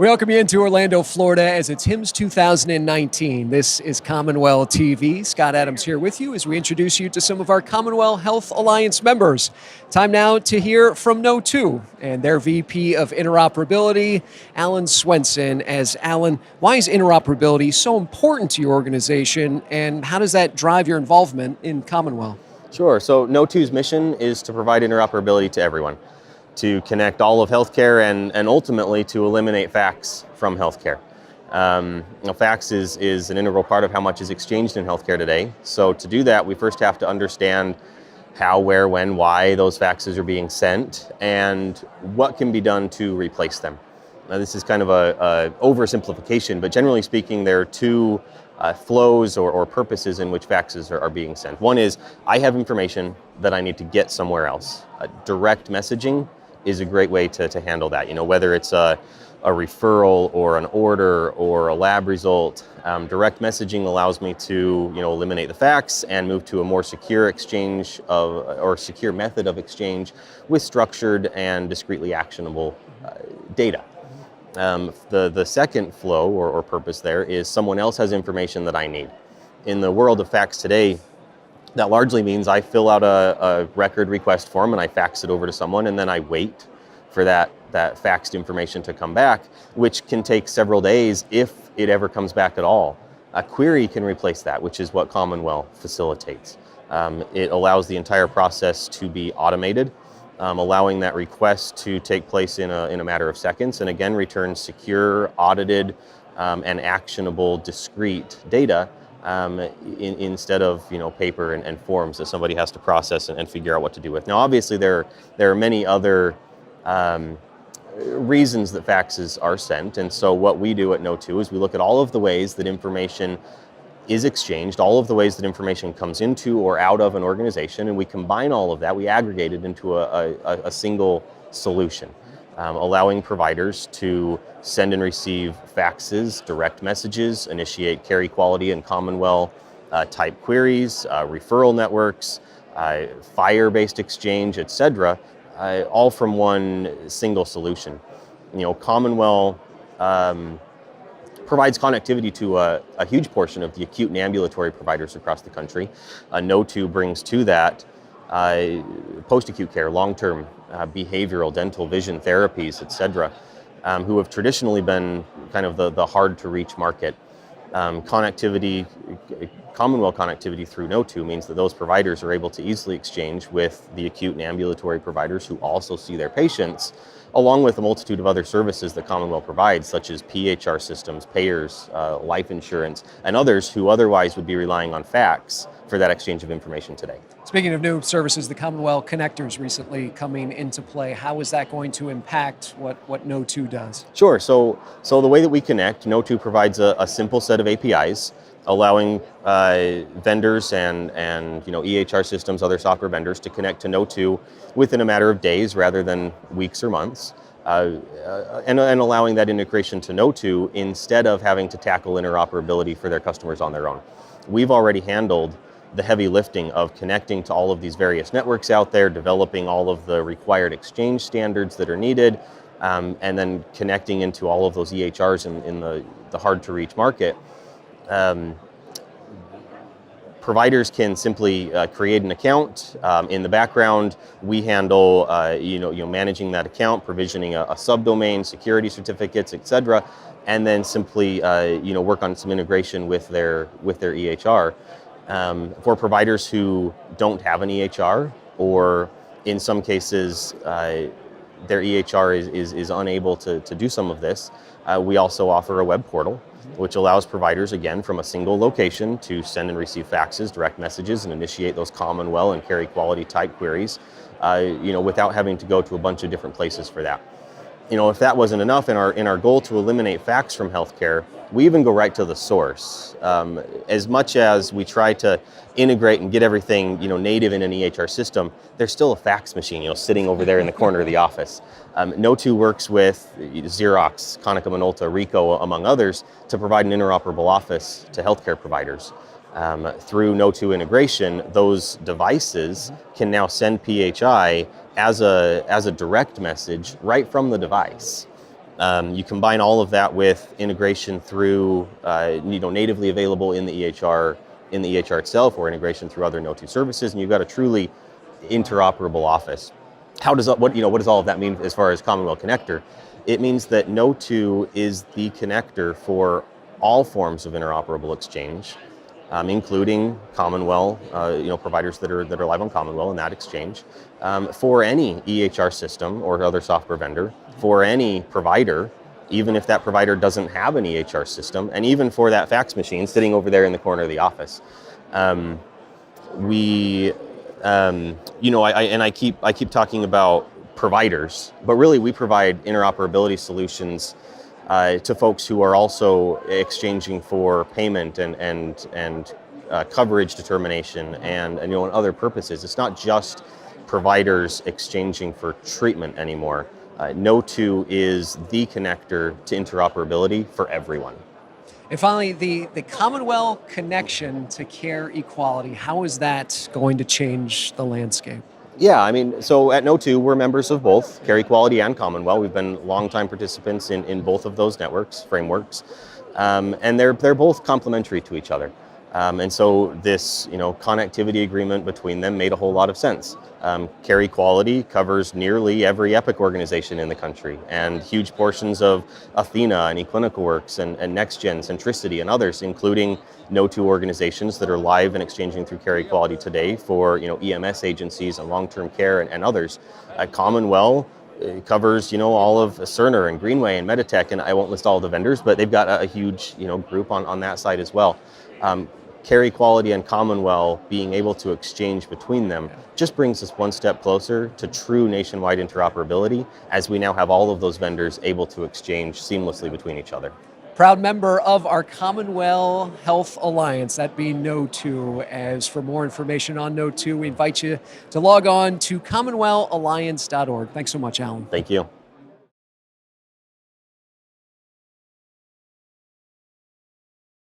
We welcome you into Orlando, Florida, as it's HIMSS 2019. This is CommonWell TV. Scott Adams here with you as we introduce you to some of our CommonWell Health Alliance members. Time now to hear from Kno2 and their VP of Interoperability, Alan Swenson. As Alan, why is interoperability so important to your organization, and how does that drive your involvement in CommonWell? Sure. So Kno2's mission is to provide interoperability to everyone, to connect all of healthcare and ultimately to eliminate fax from healthcare. Fax is an integral part of how much is exchanged in healthcare today. So to do that, we first have to understand how, where, when, why those faxes are being sent and what can be done to replace them. Now, this is kind of a oversimplification, but generally speaking, there are two flows or purposes in which faxes are being sent. One is, I have information that I need to get somewhere else. Direct messaging is a great way to handle that. You know, whether it's a referral or an order or a lab result, direct messaging allows me to, eliminate the fax and move to a more secure exchange or secure method of exchange with structured and discretely actionable data. The second flow or purpose there is someone else has information that I need. In the world of fax today, that largely means I fill out a record request form and I fax it over to someone, and then I wait for that faxed information to come back, which can take several days if it ever comes back at all. A query can replace that, which is what CommonWell facilitates. It allows the entire process to be automated, allowing that request to take place in a matter of seconds, and again return secure, audited, and actionable, discrete data instead of paper and forms that somebody has to process and figure out what to do with. Now, obviously, there are many other reasons that faxes are sent, and so what we do at Kno2 is we look at all of the ways that information is exchanged, all of the ways that information comes into or out of an organization, and we combine all of that, we aggregate it into a single solution, allowing providers to send and receive faxes, direct messages, initiate carry quality and CommonWell type queries, referral networks, FHIR-based exchange, etc., all from one single solution. CommonWell provides connectivity to a huge portion of the acute and ambulatory providers across the country. Kno2 brings to that post-acute care, long-term behavioral, dental, vision therapies, etc., who have traditionally been kind of the hard-to-reach market. CommonWell connectivity through Kno2 means that those providers are able to easily exchange with the acute and ambulatory providers who also see their patients, along with a multitude of other services that CommonWell provides, such as PHR systems, payers, life insurance, and others who otherwise would be relying on fax for that exchange of information today. Speaking of new services, the CommonWell connectors recently coming into play. How is that going to impact what Kno2 does? Sure. So the way that we connect, Kno2 provides a simple set of APIs, allowing vendors and EHR systems, other software vendors, to connect to Kno2 within a matter of days rather than weeks or months, and allowing that integration to Kno2 instead of having to tackle interoperability for their customers on their own. We've already handled the heavy lifting of connecting to all of these various networks out there, developing all of the required exchange standards that are needed, and then connecting into all of those EHRs in the hard-to-reach market. Providers can simply create an account. In the background, we handle managing that account, provisioning a subdomain, security certificates, etc., and then simply work on some integration with their EHR. For providers who don't have an EHR, or in some cases their EHR is unable to do some of this, we also offer a web portal which allows providers, again, from a single location to send and receive faxes, direct messages, and initiate those CommonWell and carry quality type queries, without having to go to a bunch of different places for that. If that wasn't enough, in our goal to eliminate fax from healthcare, we even go right to the source. As much as we try to integrate and get everything native in an EHR system, there's still a fax machine sitting over there in the corner of the office. Kno2 works with Xerox, Konica Minolta, Ricoh, among others, to provide an interoperable office to healthcare providers. Through Kno2 integration, those devices can now send PHI as a direct message right from the device. You combine all of that with integration through, natively available in the EHR itself, or integration through other Kno2 services, and you've got a truly interoperable office. What does all of that mean as far as CommonWell Connector? It means that Kno2 is the connector for all forms of interoperable exchange, including CommonWell, providers that are live on CommonWell in that exchange, for any EHR system or other software vendor, for any provider, even if that provider doesn't have an EHR system, and even for that fax machine sitting over there in the corner of the office. I keep talking about providers, but really we provide interoperability solutions to folks who are also exchanging for payment and coverage determination and other purposes. It's not just providers exchanging for treatment anymore. Kno2 is the connector to interoperability for everyone. And finally, the CommonWell connection to care equality, how is that going to change the landscape? Yeah, so at Kno2, we're members of both Care Equality and CommonWell. We've been longtime participants in both of those frameworks, and they're both complementary to each other. And so this, connectivity agreement between them made a whole lot of sense. Care Equality covers nearly every Epic organization in the country, and huge portions of Athena and eClinicalWorks and NextGen, Centricity, and others, including Kno2 organizations that are live and exchanging through Care Equality today for EMS agencies and long-term care and others. CommonWell covers all of Cerner and Greenway and Meditech, and I won't list all the vendors, but they've got a huge group on that side as well. Care Equality and CommonWell being able to exchange between them just brings us one step closer to true nationwide interoperability, as we now have all of those vendors able to exchange seamlessly between each other. Proud member of our CommonWell Health Alliance, that being Kno2. As for more information on Kno2, we invite you to log on to CommonWellAlliance.org. Thanks so much, Alan. Thank you.